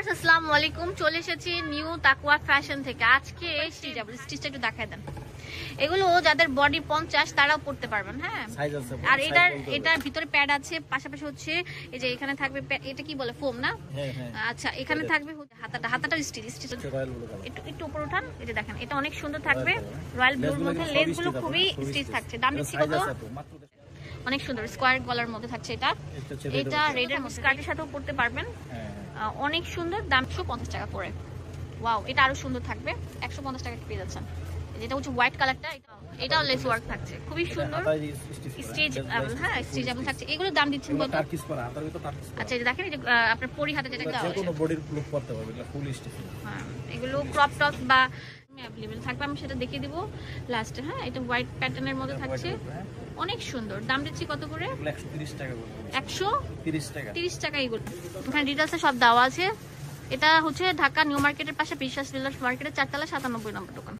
Viewers আসসালামু আলাইকুম, চলে এসেছি নিউ তাকওয়া ফ্যাশন থেকে। আজকে স্টিচটা একটু দেখায় দেন। এগুলো যাদের বডি 50 তারাও পড়তে পারবেন। হ্যাঁ, আর এটার ভিতরে প্যাড আছে, পাশাপাশি হচ্ছে এই যে এখানে থাকবে, এটা কি বলে, ফোম না? আচ্ছা, এখানে থাকবে হাতাটা স্টিচ একটু উপর উঠান। এই যে দেখেন, এটা অনেক সুন্দর থাকবে, রয়্যাল ব্লুর মধ্যে। লেসগুলো খুবই স্টিচ থাকছে। দাম দিচ্ছি কত? অনেক সুন্দর স্কোয়ার গলার মধ্যে থাকছে। এটা রেডের মধ্যে স্কার্টের সাথেও পড়তে পারবেন। অনেক সুন্দর, দাম 150 টাকা করে। ওয়াও, এটা আরো সুন্দর থাকবে, 150 টাকা পেয়ে যাচ্ছেন। যেটা হচ্ছে হোয়াইট কালারটা, এটাও লেস ওয়ার্ক থাকছে, খুবই সুন্দর। স্টিচেবল, হ্যাঁ স্টিচেবল থাকছে। এগুলো দাম দিচ্ছেন কত? আচ্ছা, এই যে দেখেন, এই যে আপনার পরি হাতে যেটা দেওয়া আছে, হ্যাঁ এগুলো ক্রপ টপ বা অ্যাভেলেবল থাকবে, আমি সেটা দেখিয়ে দিব লাস্টে। হ্যাঁ, এটা হোয়াইট প্যাটার্নের মধ্যে থাকছে, অনেক সুন্দর। দাম দিচ্ছি কত করে? 130 টাকা। 130 টাকা। এগুলো ওখানে ডিটেলসে সব দেওয়া আছে। এটা হচ্ছে ঢাকা নিউ মার্কেটের পাশে বিশ্বাস বিলাস মার্কেটের 4 তলা 97 নম্বর দোকান।